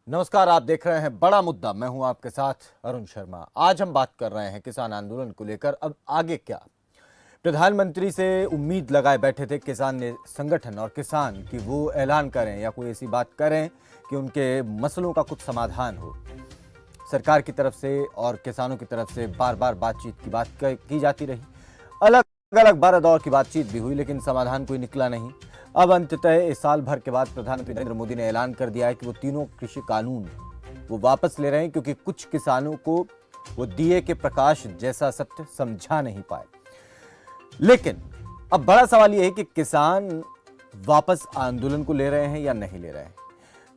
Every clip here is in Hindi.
नमस्कार, आप देख रहे हैं बड़ा मुद्दा। मैं हूं आपके साथ अरुण शर्मा। आज हम बात कर रहे हैं किसान आंदोलन को लेकर। अब आगे क्या? प्रधानमंत्री से उम्मीद लगाए बैठे थे किसान संगठन और किसान कि वो ऐलान करें या कोई ऐसी बात करें कि उनके मसलों का कुछ समाधान हो। सरकार की तरफ से और किसानों की तरफ से बार बार बातचीत की बात की जाती रही। अलग अलग 12 दौर की बातचीत भी हुई, लेकिन समाधान कोई निकला नहीं। अब अंततः इस साल भर के बाद प्रधानमंत्री नरेंद्र मोदी ने ऐलान कर दिया है कि वो तीनों कृषि कानून वो वापस ले रहे हैं, क्योंकि कुछ किसानों को वो दिए के प्रकाश जैसा सत्य समझा नहीं पाए। लेकिन अब बड़ा सवाल यह है कि किसान वापस आंदोलन को ले रहे हैं या नहीं ले रहे हैं।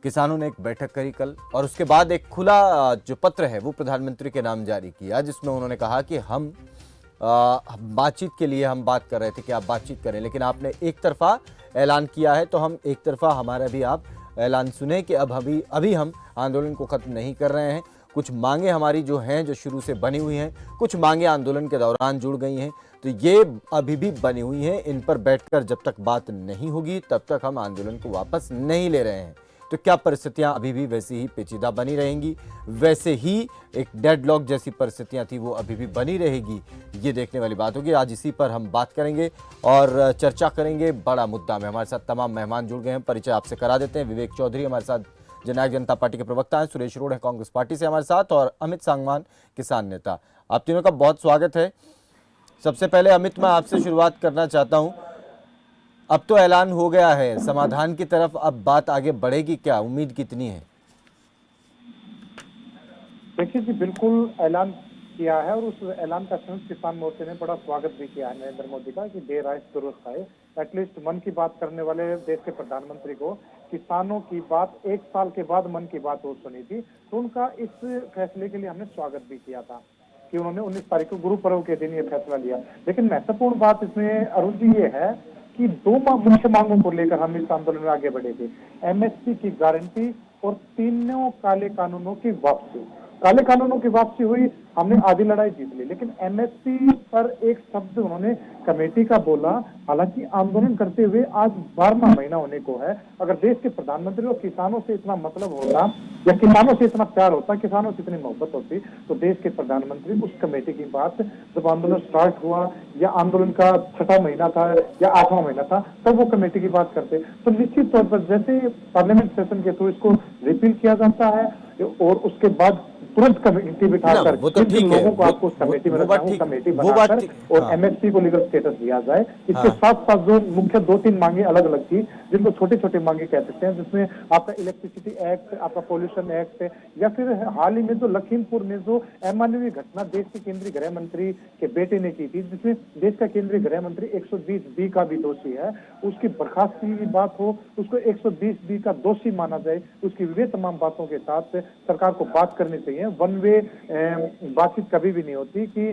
किसानों ने एक बैठक करी कल, और उसके बाद एक खुला जो पत्र है वो प्रधानमंत्री के नाम जारी किया, जिसमें उन्होंने कहा कि हम बातचीत के लिए हम बात कर रहे थे कि आप बातचीत करें, लेकिन आपने एक तरफा ऐलान किया है, तो हम एक तरफा हमारा भी आप ऐलान सुने कि अब अभी हम आंदोलन को खत्म नहीं कर रहे हैं। कुछ मांगे हमारी जो हैं, जो शुरू से बनी हुई हैं, कुछ मांगे आंदोलन के दौरान जुड़ गई हैं, तो ये अभी भी बनी हुई हैं। इन पर बैठकर जब तक बात नहीं होगी तब तक हम आंदोलन को वापस नहीं ले रहे हैं। तो क्या परिस्थितियां अभी भी वैसी ही पेचीदा बनी रहेंगी, वैसे ही एक डेडलॉक जैसी परिस्थितियां थी वो अभी भी बनी रहेगी? ये देखने वाली बात होगी। आज इसी पर हम बात करेंगे और चर्चा करेंगे बड़ा मुद्दा में। हमारे साथ तमाम मेहमान जुड़ गए हैं, परिचय आपसे करा देते हैं। विवेक चौधरी हमारे साथ जननायक जनता पार्टी के प्रवक्ता हैं, सुरेश रोड है कांग्रेस पार्टी से हमारे साथ, और अमित सांगवान किसान नेता। आप तीनों का बहुत स्वागत है। सबसे पहले अमित, मैं आपसे शुरुआत करना चाहता हूं। अब तो ऐलान हो गया है समाधान की तरफ, अब बात आगे बढ़ेगी क्या? उम्मीद कितनी है? देखिए जी, बिल्कुल ऐलान किया है और उस ऐलान का संयुक्त किसान मोर्चे ने बड़ा स्वागत भी किया है नरेंद्र मोदी का कि देर आए दुरुस्त आए। एटलीस्ट मन की बात करने वाले देश के प्रधानमंत्री को किसानों की बात 1 साल के बाद मन की बात वो सुनी थी, तो उनका इस फैसले के लिए हमने स्वागत भी किया था कि उन्होंने 19 तारीख को गुरु पर्व के दिन ये फैसला लिया। लेकिन महत्वपूर्ण बात इसमें अरुण जी ये है कि दो मुख्य मांगों को लेकर हम इस आंदोलन में आगे बढ़े थे। एमएसपी की गारंटी और तीनों काले कानूनों की वापसी। काले कानूनों की वापसी हुई, हमने आधी लड़ाई जीत ली, लेकिन एमएसपी पर एक शब्द उन्होंने कमेटी का बोला। हालांकि आंदोलन करते हुए आज 12वां महीना होने को है। अगर देश के प्रधानमंत्री को किसानों से इतना मतलब होता या किसानों से इतना प्यार होता, किसानों से इतनी मोहब्बत होती, तो देश के प्रधानमंत्री उस कमेटी की बात जब आंदोलन स्टार्ट हुआ या आंदोलन का 6वां महीना था या 8वां महीना था, तब वो कमेटी की बात करते। तो निश्चित तौर पर जैसे पार्लियामेंट सेशन के थ्रू इसको रिपील किया जाता है और उसके बाद तुरंत कमेटी बिठाकर वो तो ठीक है, लोगों को आपको कमेटी में रखना है, कमेटी बनाकर और एमएसपी को लीगल स्टेटस दिया जाए। इसके साथ साथ जो मुख्य 2-3 मांगे अलग अलग थी, जिनको छोटे छोटे मांगे कह सकते हैं, जिसमें आपका इलेक्ट्रिसिटी एक्ट, आपका पोल्यूशन एक्ट, या फिर हाल ही में जो लखीमपुर में जो अमानवीय घटना देश के केंद्रीय गृह मंत्री के बेटे ने की थी, जिसमें देश का केंद्रीय गृह मंत्री 120B का भी दोषी है, उसकी बर्खास्तगी की बात हो, उसको 120B का दोषी माना जाए, उसकी वे तमाम बातों के साथ सरकार को बात करनी चाहिए। वन वे बातचीत कभी भी नहीं होती कि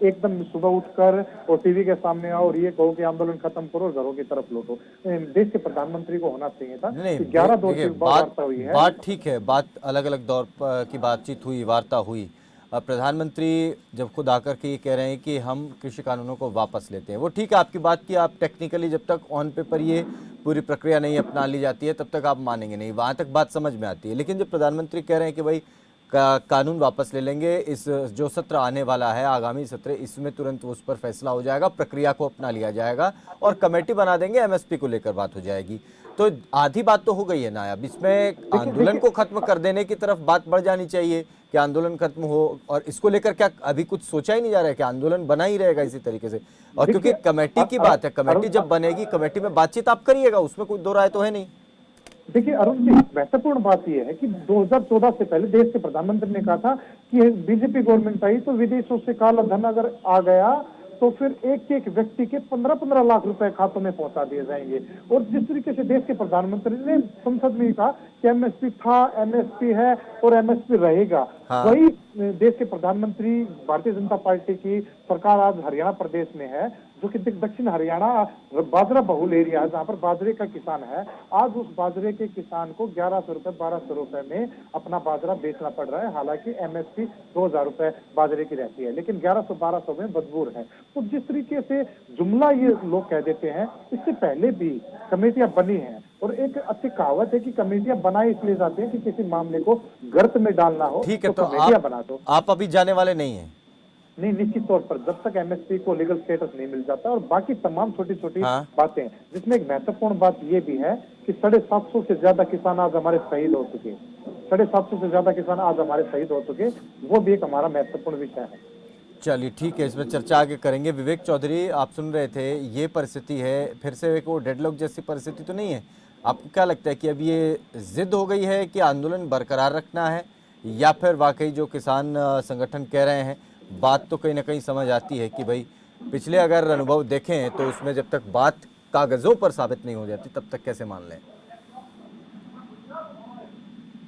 एकदम सुबह उठकर और टीवी के सामने आओ और ये कहो कि आंदोलन खत्म करो और घरों की तरफ लौटो। देश के प्रधानमंत्री को होना चाहिए था। 11 दौर की वार्ता हुई है। बात ठीक है, बात अलग अलग दौर की बातचीत हुई, वार्ता हुई। प्रधानमंत्री जब खुद आकर के ये कह रहे हैं कि हम कृषि कानूनों को वापस लेते हैं, वो ठीक है आपकी बात की। आप टेक्निकली जब तक ऑन पेपर ये पूरी प्रक्रिया नहीं अपना ली जाती है तब तक आप मानेंगे नहीं, वहाँ तक बात समझ में आती है। लेकिन जब प्रधानमंत्री कह रहे हैं कि भाई कानून वापस ले लेंगे, इस जो सत्र आने वाला है आगामी सत्र, इसमें तुरंत उस पर फैसला हो जाएगा, प्रक्रिया को अपना लिया जाएगा और कमेटी बना देंगे, एमएसपी को लेकर बात हो जाएगी, तो आधी बात तो हो गई है ना। अब इसमें आंदोलन को खत्म कर देने की तरफ बात बढ़ जानी चाहिए कि आंदोलन खत्म हो, और इसको लेकर क्या अभी कुछ सोचा ही नहीं जा रहा है कि आंदोलन बना ही रहेगा इसी तरीके से? और क्योंकि कमेटी की बात है, कमेटी जब बनेगी, कमेटी में बातचीत आप करिएगा, उसमें कोई दो राय तो है नहीं। देखिए अरुण जी, महत्वपूर्ण बात यह है कि 2014 से पहले देश के प्रधानमंत्री ने कहा था कि बीजेपी गवर्नमेंट आई तो विदेशों से काला धन अगर आ गया तो फिर एक एक व्यक्ति के 15-15 लाख रुपए खातों में पहुंचा दिए जाएंगे। और जिस तरीके से देश के प्रधानमंत्री ने संसद में कहा कि एमएसपी था, एमएसपी है और एमएसपी रहेगा, वही देश के प्रधानमंत्री, भारतीय जनता पार्टी की सरकार आज हरियाणा प्रदेश में है, जो कि दक्षिण हरियाणा बाजरा बहुल एरिया है, जहां पर बाजरे का किसान है। आज उस बाजरे के किसान को 1100 रुपए 1200 रुपए में अपना बाजरा बेचना पड़ रहा है। हालांकि एमएसपी 2000 रुपए बाजरे की रहती है, लेकिन 1100-1200 में मजबूर है। तो जिस तरीके से जुमला ये लोग कह देते हैं, इससे पहले भी कमेटियां बनी हैं, और एक अच्छी कहावत है कि कमेटियां बनाई इसलिए जाती है कि किसी मामले को गर्त में डालना हो ठीक है, तो कमेटियां बना दो। आप अभी जाने वाले नहीं हैं? नहीं, निश्चित तौर पर जब तक एमएसपी को लीगल स्टेटस नहीं मिल जाता, और बाकी तमाम छोटी छोटी हाँ। बातें, जिसमें एक महत्वपूर्ण बात ये भी है कि 750 से ज्यादा किसान आज हमारे शहीद हो चुके, 750 से ज्यादा किसान आज हमारे शहीद हो चुके, वो भी एक हमारा महत्वपूर्ण विषय है। चलिए ठीक है, इसमें चर्चा आगे करेंगे। विवेक चौधरी, आप सुन रहे थे, ये परिस्थिति है, फिर से एक वो डेडलॉक जैसी परिस्थिति तो नहीं है? आपको क्या लगता है कि अब ये जिद हो गई है कि आंदोलन बरकरार रखना है, या फिर वाकई जो किसान संगठन कह रहे हैं, बात तो कहीं ना कहीं समझ आती है कि भाई पिछले अगर अनुभव देखें तो उसमें जब तक बात कागजों पर साबित नहीं हो जाती तब तक कैसे मान लें?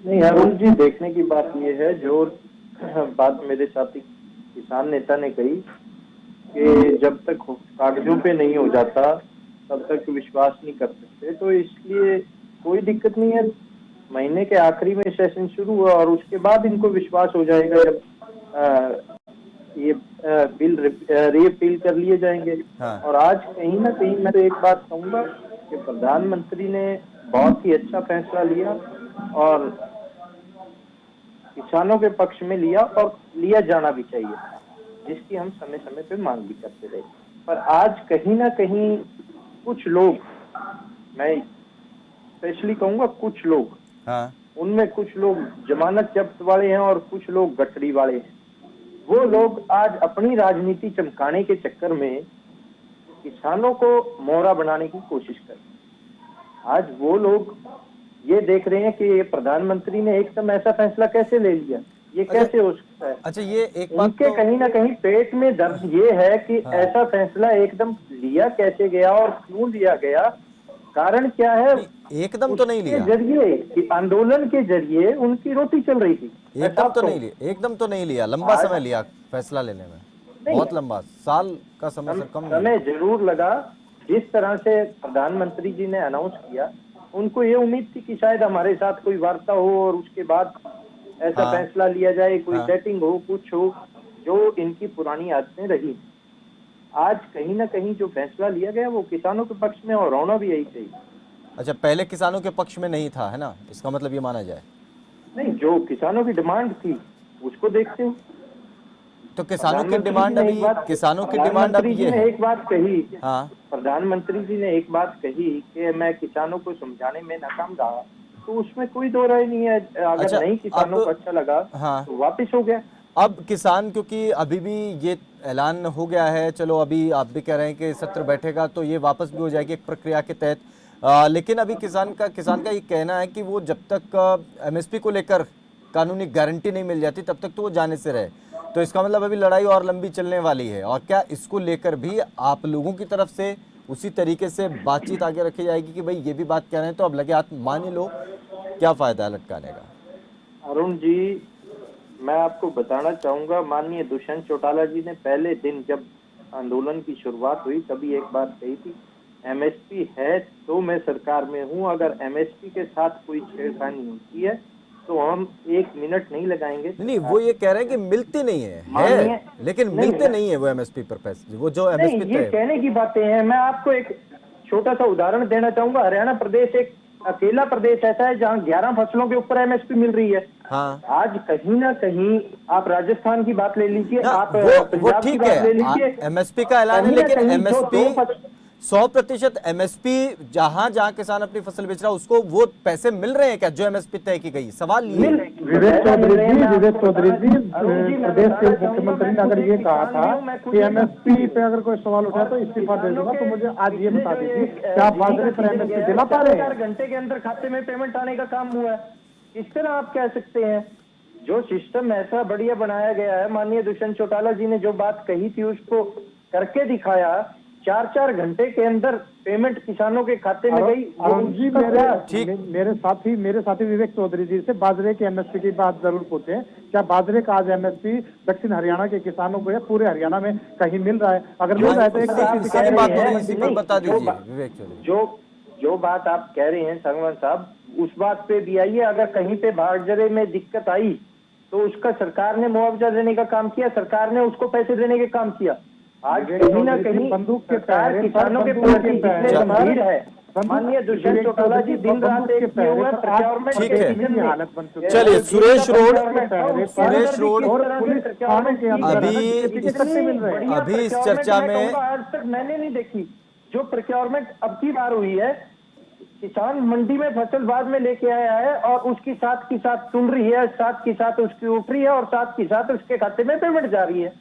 नहीं अरुण जी, देखने की बात यह है, जो बात मेरे साथी किसान नेता ने कही कि जब तक कागजों पे नहीं हो जाता तब तक विश्वास नहीं कर सकते, तो इसलिए कोई दिक्कत नहीं है। महीने के आखिरी में सेशन शुरू हुआ और उसके बाद इनको विश्वास हो जाएगा जब ये बिल रीअपील कर लिए जाएंगे। हाँ। और आज कहीं ना कहीं मैं तो एक बात कहूंगा कि प्रधानमंत्री ने बहुत ही अच्छा फैसला लिया और किसानों के पक्ष में लिया, और लिया जाना भी चाहिए, जिसकी हम समय समय पे मांग भी करते रहे। पर आज कहीं ना कहीं कुछ लोग, मैं स्पेशली कहूंगा कुछ लोग, हाँ। उनमें कुछ लोग जमानत जब्त वाले हैं और कुछ लोग गठरी वाले हैं। वो लोग आज अपनी राजनीति चमकाने के चक्कर में किसानों को मोहरा बनाने की कोशिश कर रहे हैं। आज वो लोग ये देख रहे हैं कि ये प्रधानमंत्री ने एकदम ऐसा फैसला कैसे ले लिया, ये कैसे हो सकता है। अच्छा, ये एक बात उनके तो कहीं ना कहीं पेट में दर्द ये है कि ऐसा फैसला एकदम लिया कैसे गया और क्यों लिया गया, कारण क्या है। एकदम तो नहीं लिया, जरिए कि आंदोलन के जरिए उनकी रोटी चल रही थी। एकदम तो नहीं लिया, एकदम तो नहीं लिया, लंबा समय लिया फैसला लेने में, बहुत लंबा, साल का समय से कम समय जरूर लगा। जिस तरह से प्रधानमंत्री जी ने अनाउंस किया, उनको ये उम्मीद थी कि शायद हमारे साथ कोई वार्ता हो और उसके बाद ऐसा फैसला लिया जाए, कोई सेटिंग हो, कुछ हो, जो इनकी पुरानी आदतें रही। आज कहीं ना कहीं जो फैसला लिया गया वो किसानों के पक्ष में, और होना भी यही चाहिए। अच्छा, पहले किसानों के पक्ष में नहीं था, है ना, इसका मतलब ये माना जाए? नहीं, जो किसानों की डिमांड थी उसको देखते हो। तो किसानों की डिमांड अभी, किसानों की डिमांड अब ये है। एक बात कही, हाँ, प्रधानमंत्री जी ने एक बात कही कि मैं किसानों को समझाने में नाकाम रहा, तो उसमें कोई दो राय नहीं है। अगर अच्छा, नहीं किसानों को अच्छा लगा तो वापिस हो गया। अब किसान, क्योंकि अभी भी ये ऐलान हो गया है, चलो अभी आप भी कह रहे हैं कि सत्र बैठेगा तो ये वापस भी हो जाएगी एक प्रक्रिया के तहत, लेकिन अभी किसान का ये कहना है कि वो जब तक एमएसपी को लेकर कानूनी गारंटी नहीं मिल जाती तब तक तो वो जाने से रहे। तो इसका मतलब अभी लड़ाई और लंबी चलने वाली है, और क्या इसको लेकर भी आप लोगों की तरफ से उसी तरीके से बातचीत आगे रखी जाएगी कि भाई ये भी बात कह रहे हैं तो अब लगे हाथ मान ही लो, क्या फायदा है लटकाने का? अरुण जी, मैं आपको बताना चाहूंगा, माननीय दुष्यंत चौटाला जी ने पहले दिन जब आंदोलन की शुरुआत हुई तभी एक बात कही थी, एमएसपी है तो मैं सरकार में हूं, अगर एमएसपी के साथ कोई छेड़खानी होती है तो हम 1 मिनट नहीं लगाएंगे। नहीं, वो ये कह रहे हैं कि मिलती नहीं है लेकिन मिलते नहीं है वो एमएसपी पर पैसे, वो जो एमएसपी ये कहने की बातें हैं। मैं आपको एक छोटा सा उदाहरण देना चाहूंगा। हरियाणा प्रदेश एक अकेला प्रदेश ऐसा है जहां 11 फसलों के ऊपर एमएसपी मिल रही है। हाँ। आज कहीं ना कहीं आप राजस्थान की बात ले लीजिए, आप वो ठीक है, एमएसपी का ऐलान है, लेकिन एमएसपी 100% एमएसपी जहां जहां किसान अपनी फसल बेच रहा है उसको वो पैसे मिल रहे हैं क्या जो एमएसपी तय की गई? सवाल ये। विवेक चौधरी जी, प्रदेश के मुख्यमंत्री ने अगर ये कहा था कि एमएसपी पे अगर कोई सवाल उठाए तो इस्तीफा दे दूंगा, तो मुझे आज ये बता दीजिए क्या आप बाजरे पर एमएसपी दिला पा रहे हैं? 4 घंटे के अंदर खाते में पेमेंट आने का काम हुआ है। इस तरह आप कह सकते हैं, जो सिस्टम ऐसा बढ़िया बनाया गया है, माननीय दुष्यंत चौटाला जी ने जो बात कही थी उसको करके दिखाया। 4 घंटे के अंदर पेमेंट किसानों के खाते में गई। जी, मेरे साथी विवेक चौधरी जी से बाजरे के एमएसपी की बात जरूर पूछे। क्या बाजरे का आज एमएसपी दक्षिण हरियाणा के किसानों को या पूरे हरियाणा में कहीं मिल रहा है? अगर मिल रहा है तो एक बता दीजिए विवेक चौधरी। जो बात आप कह रहे हैं संगवान साहब, उस बात पे भी आइए। अगर कहीं पे बाजरे में दिक्कत आई तो उसका सरकार ने मुआवजा देने का काम किया, सरकार ने उसको पैसे देने का काम किया। आज कहीं ना कहीं बंदूक के पैर किसानों के प्रति जितने गंभीर है माननीय दुष्यंत चौटाला जी दिन रात एक किए हुए प्रोक्योरमेंट ठीक के है। सीजन में हालत बन चुकी है। चलिए, सुरेश रोड और पुलिस थाने के अंदर अभी इस चर्चा में आज तक मैंने नहीं देखी जो प्रोक्योरमेंट अब की बार हुई है। किसान मंडी में फसल बाद में लेके आया है और उसकी साथ की साथ सुन रही है, साथ की साथ उसकी उठ रही है और साथ की साथ उसके खाते में पेमेंट जा रही है।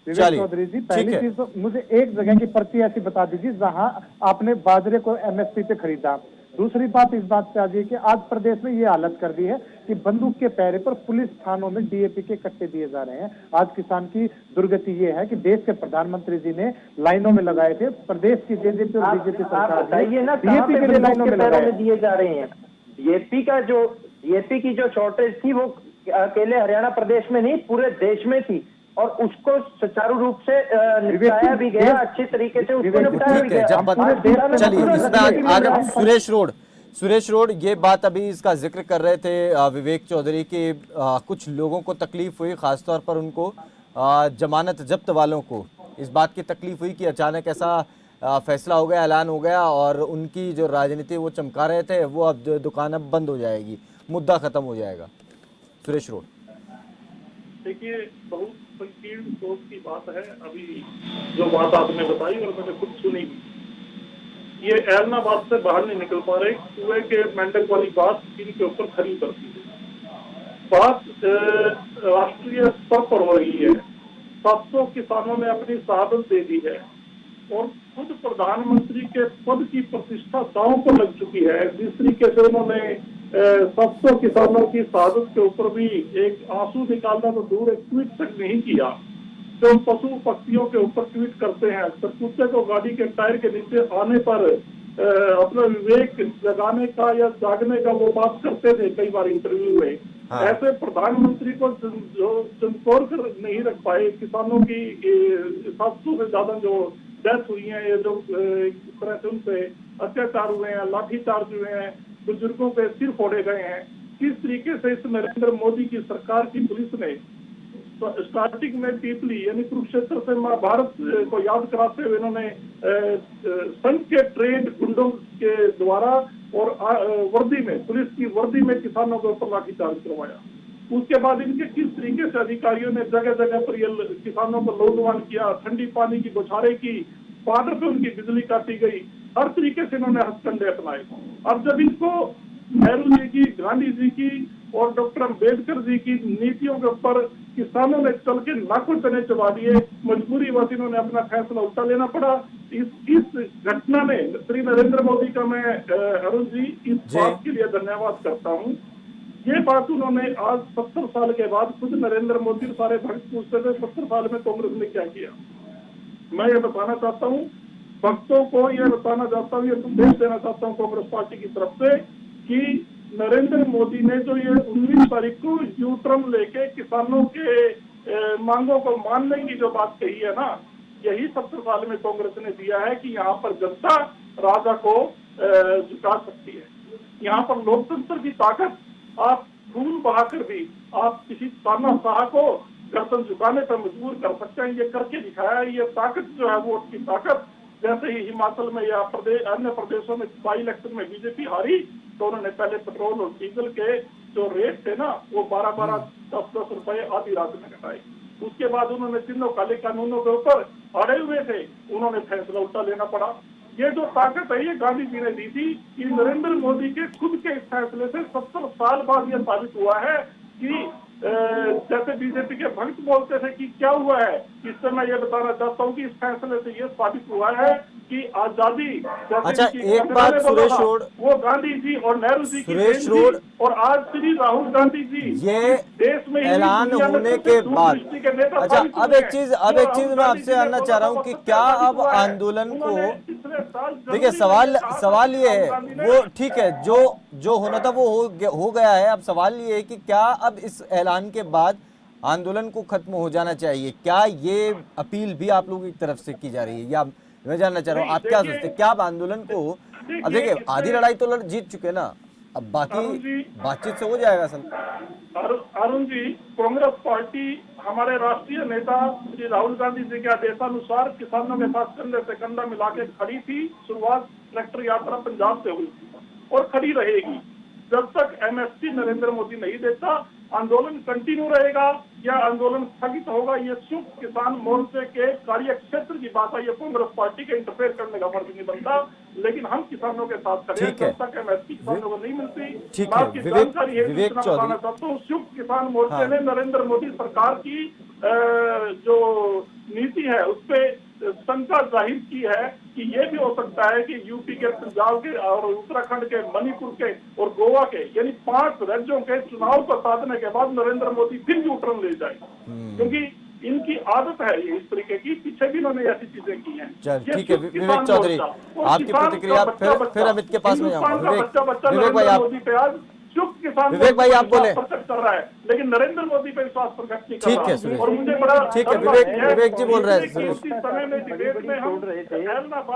विवेक चलिए, चौधरी जी, ठीक पहली है। चीज तो मुझे एक जगह की पर्ची ऐसी बता दीजिए जहां आपने बाजरे को एमएसपी पे खरीदा। दूसरी बात इस बात पे आ गई कि आज प्रदेश में ये हालत कर दी है कि बंदूक के पैरे पर पुलिस थानों में डीएपी के कट्टे दिए जा रहे हैं। आज किसान की दुर्गति ये है कि देश के प्रधानमंत्री जी ने लाइनों में लगाए थे, प्रदेश की जेजेपी और बीजेपी सरकार बताइए ना डीएपी के लिए लाइनों में लगाए। दिए जा रहे हैं। डीएपी की जो शॉर्टेज थी वो अकेले हरियाणा प्रदेश में नहीं पूरे देश में थी और उसको सुचारू रूप से निपटाया भी गया, अच्छे तरीके से उसको निपटाया भी ठीक है। गया। जब चलिए, इसमें आगे सुरेश रोड ये बात अभी इसका जिक्र कर रहे थे विवेक चौधरी कि कुछ लोगों को तकलीफ हुई, खासतौर पर उनको जमानत जब्त वालों को इस बात की तकलीफ हुई कि अचानक ऐसा फैसला हो गया, ऐलान हो गया और उनकी जो राजनीति वो चमका रहे थे वो अब दुकान अब बंद हो जाएगी, मुद्दा खत्म हो जाएगा। सुरेश रोड, देखिए, बहुत संकीर्ण सोच की बात है। अभी जो बात आपने बताई और मैंने खुद सुनी भी, ये ऐलनाबाद से बाहर नहीं निकल पा रहे। कुएं के मेंढक वाली बात इनके ऊपर खरी करती है। बात राष्ट्रीय स्तर पर हो रही है। 700 किसानों ने अपनी शहादत दे दी है और खुद प्रधानमंत्री के पद की प्रतिष्ठा दांव पर लग चुकी है। जिस तरीके से उन्होंने 700 किसानों की शहादत के ऊपर भी एक आंसू निकालना तो दूर, एक ट्वीट तक नहीं किया। जो पशु पक्षियों के ऊपर ट्वीट करते हैं, अक्सर कुत्ते को गाड़ी के टायर के नीचे आने पर अपना विवेक जगाने का या जागने का वो बात करते थे कई बार इंटरव्यू में। ऐसे प्रधानमंत्री को जो चमकोर कर नहीं रख पाए, किसानों की 700 से ज्यादा जो डेथ हुई है, ये जो एक तरह से उनसे अत्याचार हुए हैं, लाठीचार्ज हुए हैं, बुजुर्गों के सिर फोड़े गए हैं, किस तरीके से इस नरेंद्र मोदी की सरकार की पुलिस ने स्टार्टिंग में पीपली यानी कुरुक्षेत्र से महाभारत को याद कराते हुए इन्होंने संघ के ट्रेड गुंडों के द्वारा और वर्दी में, पुलिस की वर्दी में किसानों के ऊपर लाठीचार्ज करवाया। उसके बाद इनके किस तरीके से अधिकारियों ने जगह जगह पर ये किसानों को लौटवान किया, ठंडी पानी की बौछारें की, बॉर्डर पे उनकी बिजली काटी गई, हर तरीके से इन्होंने हथकंडे अपनाए। अब जब इनको नेहरू जी की, गांधी जी की और डॉक्टर अम्बेडकर जी की नीतियों के ऊपर किसानों ने चल के नाकों चने चबा दिए, मजबूरी बस इन्होंने अपना फैसला उल्टा लेना पड़ा। इस घटना ने श्री नरेंद्र मोदी का मैं अरुण जी इस बात के लिए धन्यवाद करता हूँ। ये बात उन्होंने आज 70 साल के बाद खुद नरेंद्र मोदी सारे भक्त पूछते थे 70 साल में कांग्रेस ने क्या किया। मैं ये बताना चाहता हूँ भक्तों को, ये बताना चाहता हूँ, ये संदेश देना चाहता हूँ कांग्रेस पार्टी की तरफ से कि नरेंद्र मोदी ने जो ये 19 तारीख को यू टर्न लेके किसानों के मांगों को मानने की जो बात कही है ना, यही 70 साल में कांग्रेस ने दिया है कि यहाँ पर जनता राजा को झुका सकती है। यहाँ पर लोकतंत्र की ताकत, आप खून बहाकर भी आप किसी तानाशाह को गर्दन झुकाने पर मजबूर कर सकते हैं। ये करके दिखाया है। ये ताकत जो है वोट की ताकत। जैसे ही हिमाचल में या अन्य प्रदेशों में बाई इलेक्शन में बीजेपी हारी तो उन्होंने पहले पेट्रोल और डीजल के जो रेट थे ना वो 12-12, 10-10 रुपए आधी रात में घटाए। उसके बाद उन्होंने तीनों काले कानूनों के ऊपर अड़े हुए थे, उन्होंने फैसला उल्टा लेना पड़ा। ये जो ताकत है ये गांधी जी ने दी थी। कि नरेंद्र मोदी के खुद के इस फैसले से 70 साल बाद यह साबित हुआ है कि जैसे बीजेपी के भक्त बोलते थे कि क्या हुआ है, इससे मैं ये बताना चाहता हूँ कि इस फैसले से ये साबित हुआ है कि आजादी, अच्छा एक बात सुरेश रोड, वो गांधी जी और नेहरू जी सुरेश रोड और आज श्री राहुल गांधी जी ये देश में ऐलान होने के बाद, अच्छा अब एक चीज मैं आपसे जानना चाह रहा हूँ कि क्या अब आंदोलन को, देखिए सवाल ये है, वो ठीक है जो होना था वो हो गया है। अब सवाल ये है कि क्या अब इस ऐलान के बाद आंदोलन को खत्म हो जाना चाहिए? क्या ये अपील भी आप लोगों की तरफ से की जा रही है या मैं जानना चाह रहा हूँ आप क्या सोचते हैं? क्या आप आंदोलन को, अब देखिए आधी लड़ाई तो जीत चुके ना, अब बाकी बातचीत से हो जाएगा सर। अरुण जी, कांग्रेस पार्टी हमारे राष्ट्रीय नेता श्री राहुल गांधी जी के आदेशानुसार किसानों के साथ कंधे से कंधा मिला के खड़ी थी। शुरुआत ट्रैक्टर यात्रा पंजाब से हुई थी और खड़ी रहेगी जब तक एमएसपी नरेंद्र मोदी नहीं देता। आंदोलन कंटिन्यू रहेगा या आंदोलन स्थगित होगा, ये संयुक्त किसान मोर्चे के कार्य क्षेत्र की बात है। ये कांग्रेस पार्टी के इंटरफेयर करने का फर्ज नहीं बनता, लेकिन हम किसानों के साथ खड़े हैं जब तक एमएसपी किसानों को नहीं मिलती। मैं आपकी जानकारी है विवेक सूचना बताना चाहता हूँ, संयुक्त किसान मोर्चे ने नरेंद्र मोदी सरकार की जो नीति है उस पर शंका जाहिर की है कि ये भी हो सकता है कि यूपी के, पंजाब के और उत्तराखंड के, मणिपुर के और गोवा के यानी 5 राज्यों के चुनाव को साधने के बाद नरेंद्र मोदी फिर यू टर्न ले जाए, क्योंकि इनकी आदत है ये इस तरीके की। पीछे भी इन्होंने ऐसी चीजें की हैं। ठीक है विवेक चौधरी, आपकी प्रतिक्रिया फिर अमित के पास में जाऊंगा। विवेक भाई आप, विवेक भाई आप बोले। कर रहा है लेकिन नरेंद्र मोदी पर विश्वास प्रकट नहीं कर ठीक रहा। है सुरेश, और मुझे बड़ा ठीक है विवेक जी बोल रहे हैं। सुरेश समय में डिबेट में हम रहे थे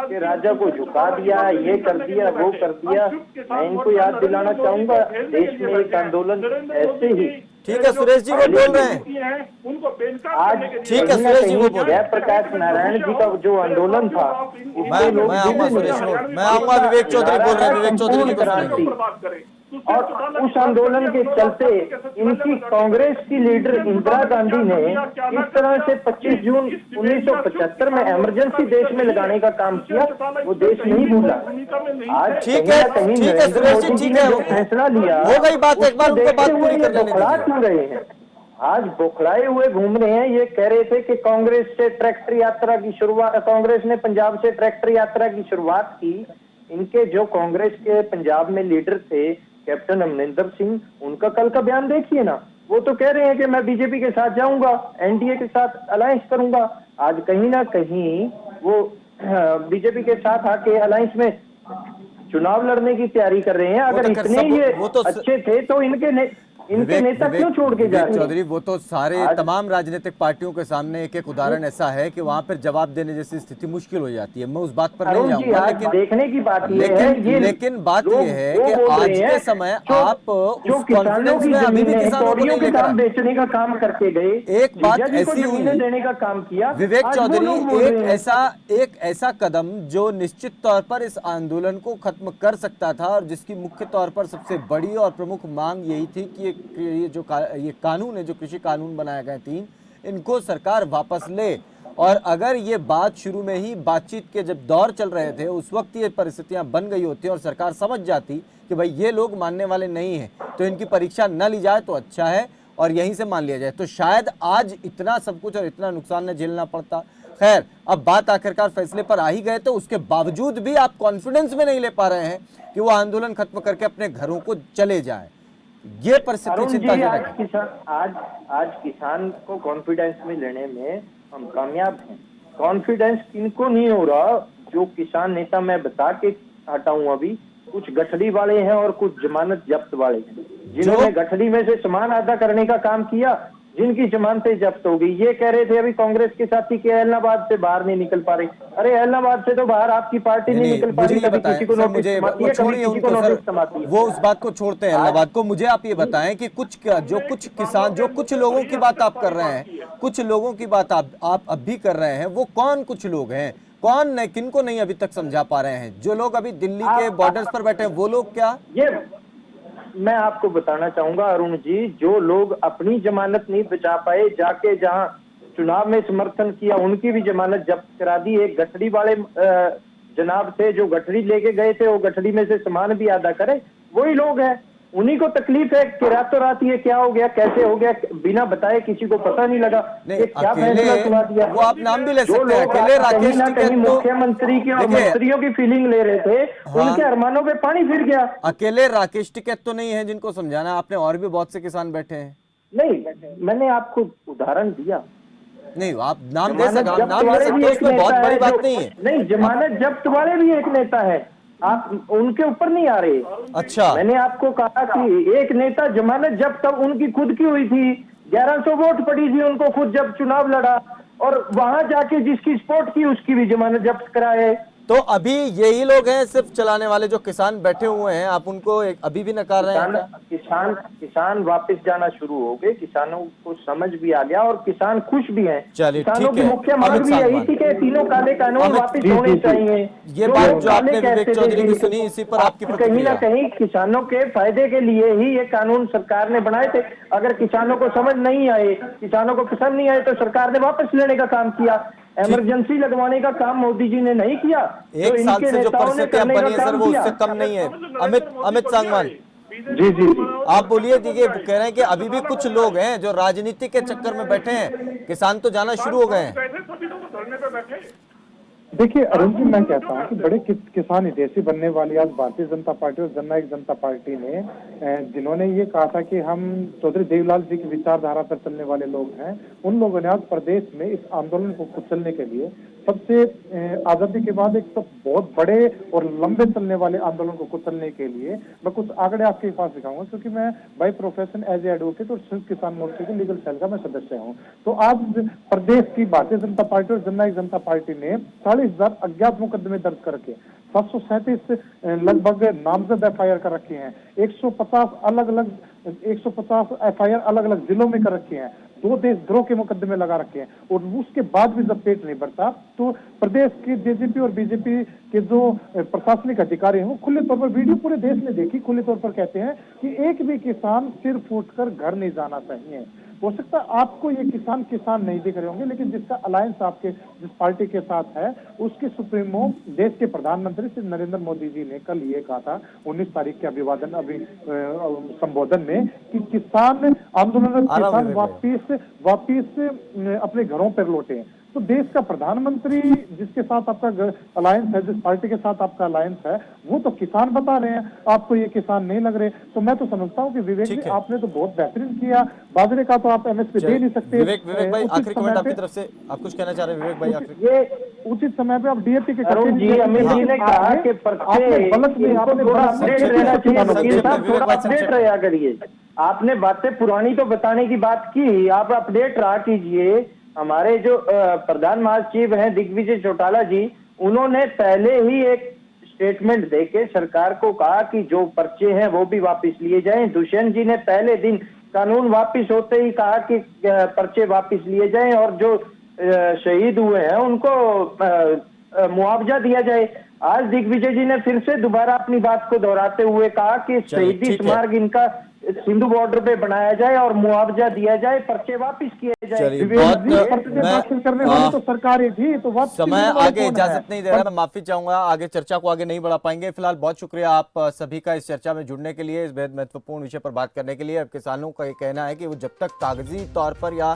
कि राजा को झुका दिया, ये कर दिया, वो कर दिया। मैं इनको याद दिलाना चाहूंगा, देश में एक आंदोलन ऐसे ही। ठीक है सुरेश जी वो बोल रहे हैं। उनको आज ठीक है सुरेश जी वो बोल रहे हैं। जयप्रकाश नारायण जी का जो आंदोलन था, मैं आऊंगा सुरेश, मैं आऊंगा। विवेक चौधरी बोल रहे हैं, विवेक चौधरी जी को सुनेंगे। और उस आंदोलन के चलते इनकी कांग्रेस की लीडर इंदिरा गांधी ने इस तरह से 25 जून 1975 में इमरजेंसी देश में लगाने का काम किया, वो देश नहीं भूला। आज ठीक है सुरेश जी, ठीक है, फैसला लिया हो गई बात, एक बार उनको बात पूरी कर लेने बौखला क्यों रहे हैं? आज बौखलाए हुए घूम रहे हैं। ये कह रहे थे कि कांग्रेस से ट्रैक्टर यात्रा की शुरुआत, कांग्रेस ने पंजाब से ट्रैक्टर यात्रा की शुरुआत की। इनके जो कांग्रेस के पंजाब में लीडर थे कैप्टन अमरिंदर सिंह, उनका कल का बयान देखिए ना। वो तो कह रहे हैं कि मैं बीजेपी के साथ जाऊंगा, एनडीए के साथ अलायंस करूंगा। आज कहीं ना कहीं वो बीजेपी के साथ आके अलायंस में चुनाव लड़ने की तैयारी कर रहे हैं। अगर इतने ये अच्छे थे तो इनके नेता क्यों छोड़ के जा रहे हैं? चौधरी वो तो सारे तमाम राजनीतिक पार्टियों के सामने एक एक उदाहरण ऐसा है कि वहां पर जवाब देने जैसी स्थिति मुश्किल हो जाती है। मैं उस बात पर नहीं जाऊंगा, लेकिन देखने की बात लेकिन बात यह है कि आज के समय आप उस कॉन्फिडेंस में अभी भी किसानों को नहीं लेकर बेचने का काम करके गए। एक बात ऐसी हुई देने का काम किया विवेक चौधरी, एक ऐसा कदम जो निश्चित तौर पर इस आंदोलन को खत्म कर सकता था और जिसकी मुख्य तौर पर सबसे बड़ी और प्रमुख मांग यही थी कि ये कानून है, जो कृषि कानून बनाए गए 3, इनको सरकार वापस ले। और अगर ये बात शुरू में ही बातचीत के जब दौर चल रहे थे उस वक्त ये परिस्थितियां बन गई होती और सरकार समझ जाती कि भाई ये लोग मानने वाले नहीं हैं तो इनकी परीक्षा न ली जाए तो अच्छा है और यहीं से मान लिया जाए, तो शायद आज इतना सब कुछ और इतना नुकसान न झेलना पड़ता। खैर, अब बात आखिरकार फैसले पर आ ही गए तो उसके बावजूद भी आप कॉन्फिडेंस में नहीं ले पा रहे हैं कि वो आंदोलन खत्म करके अपने घरों को चले जाएं। ये परिस्थिति चिंताजनक है। आज किसान को कॉन्फिडेंस में लेने में हम कामयाब हैं। कॉन्फिडेंस किनको नहीं हो रहा? जो किसान नेता मैं बता के हटा हूं अभी, कुछ गठड़ी वाले हैं और कुछ जमानत जब्त वाले हैं, जिन्होंने गठड़ी में से सामान अदा करने का काम किया, जिनकी जमानतें जब्त हो गई। ये कह रहे थे अभी कांग्रेस के साथी के एलनाबाद से बाहर नहीं निकल पा रहे। अरे एलनाबाद से तो बाहर आपकी पार्टी नहीं निकल पा रही। किसी को नोटिस समाती है, कभी किसी को नोटिस समाती है। वो उस बात को छोड़ते हैं एलनाबाद को। मुझे आप ये बताएं कि कुछ किसान, जो कुछ लोगों की बात आप कर रहे हैं, कुछ लोगों की बात आप अब भी कर रहे हैं, वो कौन कुछ लोग हैं? कौन, किनको नहीं अभी तक समझा पा रहे हैं? जो लोग अभी दिल्ली के बॉर्डर्स पर बैठे हैं वो लोग क्या? ये मैं आपको बताना चाहूंगा अरुण जी, जो लोग अपनी जमानत नहीं बचा पाए, जाके जहां चुनाव में समर्थन किया उनकी भी जमानत जब्त करा दी। एक गठड़ी वाले जनाब थे जो गठड़ी लेके गए थे, वो गठड़ी में से सामान भी अदा करे, वही लोग हैं। उन्हीं को तकलीफ है कि रातों रात ये क्या हो गया, कैसे हो गया, बिना बताए किसी को पता नहीं लगा कि क्या फैसला सुना दिया। वो आप नाम भी ले सकते हैं, अकेले राकेश टिकैत मुख्यमंत्री की और मंत्रियों की फीलिंग ले रहे थे, उनके अरमानों पे पानी फिर गया। अकेले राकेश टिकैत तो नहीं है जिनको समझाना, आपने और भी बहुत से किसान बैठे हैं। नहीं, मैंने आपको उदाहरण दिया। नहीं, आप नाम दे सकते, नाम ले सकते, इसमें बहुत बड़ी बात नहीं है। नहीं, जमानत जब्त वाले भी एक नेता है, आप उनके ऊपर नहीं आ रहे। अच्छा, मैंने आपको कहा कि एक नेता जमानत जब्त तब उनकी खुद की हुई थी, 1100 वोट पड़ी थी उनको, खुद जब चुनाव लड़ा, और वहां जाके जिसकी सपोर्ट की उसकी भी जमानत जब्त कराए। तो अभी यही लोग हैं सिर्फ चलाने वाले, जो किसान बैठे हुए हैं, आप उनको अभी भी नकार रहे हैं क्या? किसान वापस जाना शुरू हो गए, किसानों को समझ भी आ गया और किसान खुश भी हैं। चलिए किसानों ठीक की है, मुख्य मांग अमित भी यही सांगवान, थी कि तीनों काले कानून वापस होने चाहिए। ये बात जो आपने विवेक चौधरी की सुनी, इसी पर आपकी कहीं प्रतिक्रिया? ना कहीं किसानों के फायदे के लिए ही ये कानून सरकार ने बनाए थे। अगर किसानों को समझ नहीं आए, किसानों को पसंद नहीं आए, तो सरकार ने वापस लेने का काम किया। इमरजेंसी लगवाने का काम मोदी जी ने नहीं किया। एक साल से जो परिस्थितियां बनी है सर, वो उससे कम नहीं है। अमित सांगवान जी जी जी, आप बोलिए। देखिए, कह रहे हैं कि अभी भी कुछ लोग हैं जो राजनीति के चक्कर में बैठे हैं, किसान तो जाना शुरू हो गए हैं। देखिए अरुण जी, मैं कहता हूँ कि बड़े किसान हितैषी बनने वाली आज भारतीय जनता पार्टी और जननायक जनता पार्टी ने जिन्होंने ये कहा था कि हम चौधरी देवीलाल जी की विचारधारा पर चलने वाले लोग हैं, उन लोगों ने आज प्रदेश में इस आंदोलन को कुचलने के लिए सबसे आजादी के बाद एक तो बहुत बड़े और लंबे चलने वाले आंदोलन को कुचलने के लिए मैं कुछ आंकड़े आपके पास दिखाऊंगा, क्योंकि मैं by profession as a advocate और संयुक्त किसान मोर्चे के लीगल सेल का मैं सदस्य हूँ। तो आज प्रदेश की भारतीय जनता पार्टी और जननायक जनता पार्टी ने 40,000 अज्ञात मुकदमे दर्ज करके 737 लगभग नामजद FIR कर रखे हैं, 150 FIR अलग अलग जिलों में कर रखे हैं, 2 देशद्रोह के मुकदमे लगा रखे हैं। और उसके बाद भी जब पेट नहीं भरता तो प्रदेश के जेजेपी और बीजेपी के जो प्रशासनिक अधिकारी हैं वो खुले तौर पर, वीडियो पूरे देश ने देखी, खुले तौर पर कहते हैं कि एक भी किसान सिर फूटकर घर नहीं जाना चाहिए। हो सकता है आपको ये किसान नहीं दिख रहे होंगे, लेकिन जिसका अलायंस आपके जिस पार्टी के साथ है, उसके सुप्रीमो देश के प्रधानमंत्री श्री नरेंद्र मोदी जी ने कल ये कहा था 19 तारीख के अभिवादन संबोधन में कि किसान आंदोलन, किसान वापिस अपने घरों पर लौटे। तो देश का प्रधानमंत्री जिसके साथ आपका अलायंस है, जिस पार्टी के साथ आपका अलायंस है, वो तो किसान बता रहे हैं, आपको ये किसान नहीं लग रहे। तो मैं तो समझता हूँ कि विवेक जी आपने तो बहुत बेहतरीन किया, बाजरे का तो आप MSP दे नहीं सकते। विवेक भाई, आखिरी कमेंट आपकी तरफ से, आप कुछ कहना चाह रहे हैं विवेक भाई? आखिरी ये उचित समय पे आप DAP के अरुण जी, अमित जी ने कहा कि अपडेट रहा करिए। आपने बातें पुरानी तो बताने की बात की, आप अपडेट रहा कीजिए। हमारे जो प्रधान महासचिव हैं दिग्विजय चौटाला जी, उन्होंने पहले ही एक स्टेटमेंट देके सरकार को कहा कि जो पर्चे हैं वो भी वापस लिए जाएं। दुष्यंत जी ने पहले दिन कानून वापस होते ही कहा कि पर्चे वापस लिए जाएं और जो शहीद हुए हैं उनको मुआवजा दिया जाए। आज दिग्विजय जी ने फिर से दोबारा अपनी बात को दोहराते हुए कहा कि शहीदी स्मारक इनका सिंधु बॉर्डर पे बनाया जाए और मुआवजा दिया जाए, पर्चे वापस किए जाए। करने वाली तो सरकार ही थी, तो समय आगे इजाजत नहीं दे रहा, मैं माफी चाहूंगा, आगे चर्चा को आगे नहीं बढ़ा पाएंगे। फिलहाल बहुत शुक्रिया आप सभी का इस चर्चा में जुड़ने के लिए, इस बेहद महत्वपूर्ण विषय पर बात करने के लिए। अब किसानों का ये कहना है कि वो जब तक कागजी तौर पर या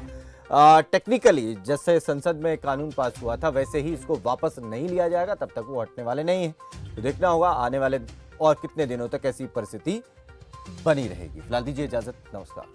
टेक्निकली जैसे संसद में कानून पास हुआ था वैसे ही इसको वापस नहीं लिया जाएगा, तब तक वो हटने वाले नहीं है। तो देखना होगा आने वाले और कितने दिनों तक ऐसी परिस्थिति बनी रहेगी। फिलहाल दीजिए इजाजत, नमस्कार।